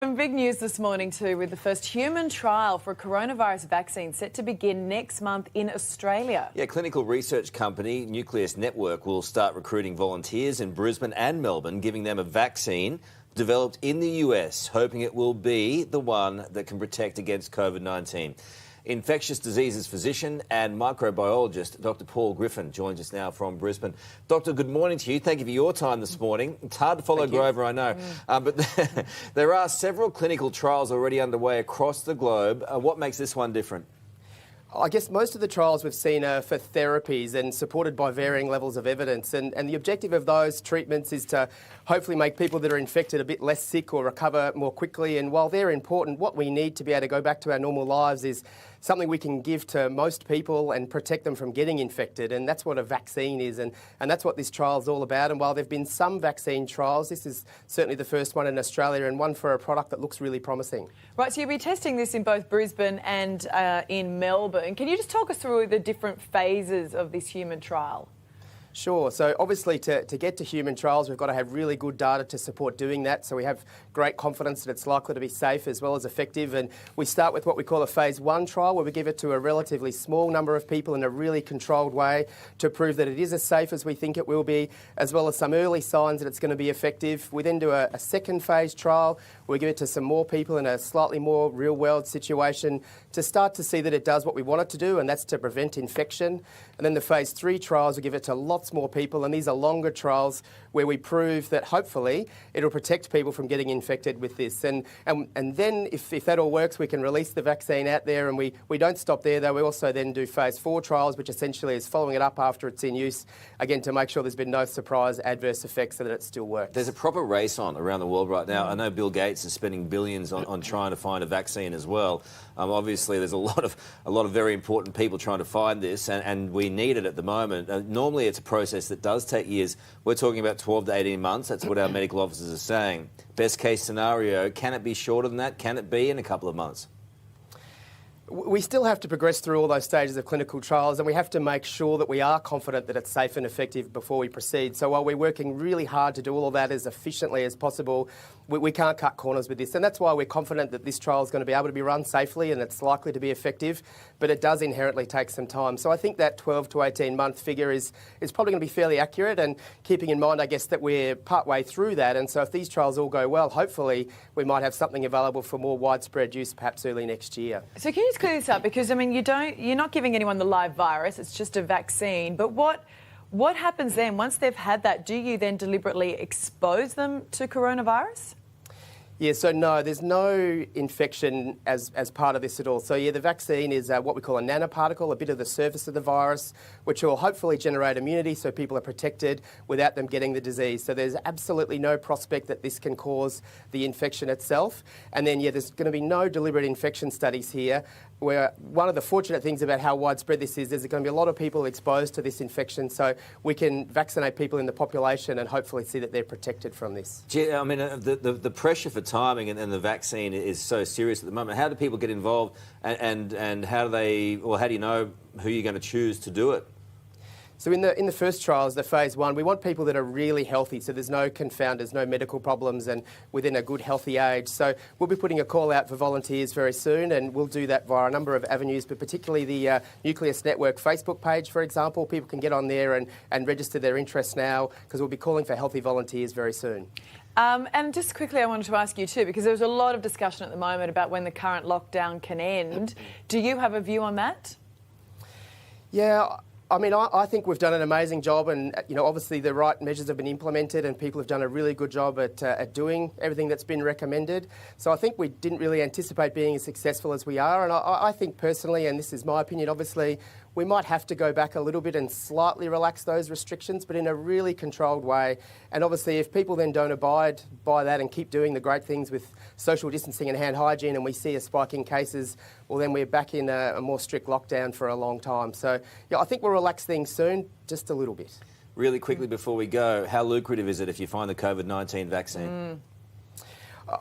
Some big news this morning too, with the first human trial for a coronavirus vaccine set to begin next month in Australia. Yeah, clinical research company Nucleus Network will start recruiting volunteers in Brisbane and Melbourne, giving them a vaccine developed in the US, hoping it will be the one that can protect against COVID-19. Infectious diseases physician and microbiologist Dr. Paul Griffin joins us now from Brisbane. Doctor, good morning to you. Thank you for your time this morning. It's hard to follow Grover, I know. But there are several clinical trials already underway across the globe. What makes this one different? I guess most of the trials we've seen are for therapies and supported by varying levels of evidence. And the objective of those treatments is to hopefully make people that are infected a bit less sick or recover more quickly. And while they're important, what we need to be able to go back to our normal lives is something we can give to most people and protect them from getting infected. And that's what a vaccine is. And that's what this trial is all about. And while there have been some vaccine trials, this is certainly the first one in Australia and one for a product that looks really promising. Right, so you'll be testing this in both Brisbane and in Melbourne. Can you just talk us through the different phases of this human trial? Sure. So obviously to get to human trials, we've got to have really good data to support doing that. So we have great confidence that it's likely to be safe as well as effective. And we start with what we call a phase 1 trial, where we give it to a relatively small number of people in a really controlled way to prove that it is as safe as we think it will be, as well as some early signs that it's going to be effective. We then do a second phase trial, where we give it to some more people in a slightly more real world situation to start to see that it does what we want it to do, and that's to prevent infection. And then the phase 3 trials, we give it to lots more people, and these are longer trials where we prove that hopefully it'll protect people from getting infected with this. And then if that all works, we can release the vaccine out there, and we don't stop there though. We also then do phase 4 trials, which essentially is following it up after it's in use, again to make sure there's been no surprise adverse effects so that it still works. There's a proper race on around the world right now. I know Bill Gates is spending billions on trying to find a vaccine as well. Obviously there's a lot of very important people trying to find this, and we need it at the moment. Normally it's a process that does take years. We're talking about 12 to 18 months. That's what our medical officers are saying. Best case scenario, can it be shorter than that? Can it be in a couple of months? We still have to progress through all those stages of clinical trials, and we have to make sure that we are confident that it's safe and effective before we proceed. So while we're working really hard to do all of that as efficiently as possible, we can't cut corners with this. And that's why we're confident that this trial is going to be able to be run safely and it's likely to be effective, but it does inherently take some time. So I think that 12 to 18 month figure is probably going to be fairly accurate, and keeping in mind, I guess, that we're partway through that. And so if these trials all go well, hopefully we might have something available for more widespread use perhaps early next year. So can you just clear this up? Because, I mean, you're not giving anyone the live virus, it's just a vaccine. But what happens then? Once they've had that, do you then deliberately expose them to coronavirus? Yeah, so no, there's no infection as part of this at all. So yeah, the vaccine is what we call a nanoparticle, a bit of the surface of the virus, which will hopefully generate immunity so people are protected without them getting the disease. So there's absolutely no prospect that this can cause the infection itself. And then, yeah, there's going to be no deliberate infection studies here, where one of the fortunate things about how widespread this is, there's going to be a lot of people exposed to this infection, so we can vaccinate people in the population and hopefully see that they're protected from this. Gee, I mean, the pressure for timing and the vaccine is so serious at the moment. How do people get involved, and how do you know who you're going to choose to do it? So in the first trials, the phase 1, we want people that are really healthy, so there's no confounders, no medical problems, and within a good healthy age. So we'll be putting a call out for volunteers very soon, and we'll do that via a number of avenues, but particularly the Nucleus Network Facebook page, for example. People can get on there and register their interest now, because we'll be calling for healthy volunteers very soon. And just quickly, I wanted to ask you too, because there's a lot of discussion at the moment about when the current lockdown can end. Do you have a view on that? Yeah. I mean, I think we've done an amazing job, and obviously the right measures have been implemented and people have done a really good job at doing everything that's been recommended. So I think we didn't really anticipate being as successful as we are, and I think personally, and this is my opinion, obviously, we might have to go back a little bit and slightly relax those restrictions, but in a really controlled way. And obviously, if people then don't abide by that and keep doing the great things with social distancing and hand hygiene, and we see a spike in cases, well, then we're back in a more strict lockdown for a long time. So, yeah, I think we'll relax things soon, just a little bit. Really quickly before we go, how lucrative is it if you find the COVID-19 vaccine?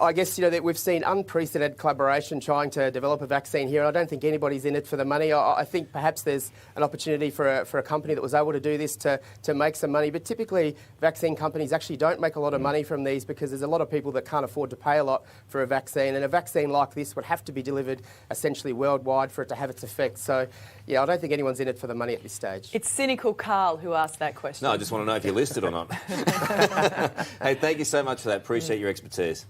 I guess, that we've seen unprecedented collaboration trying to develop a vaccine here, and I don't think anybody's in it for the money. I think perhaps there's an opportunity for a company that was able to do this to make some money, but typically vaccine companies actually don't make a lot of money from these because there's a lot of people that can't afford to pay a lot for a vaccine, and a vaccine like this would have to be delivered essentially worldwide for it to have its effect. So, yeah, I don't think anyone's in it for the money at this stage. It's cynical Carl who asked that question. No, I just want to know if you're listed or not. Hey, thank you so much for that. Appreciate your expertise.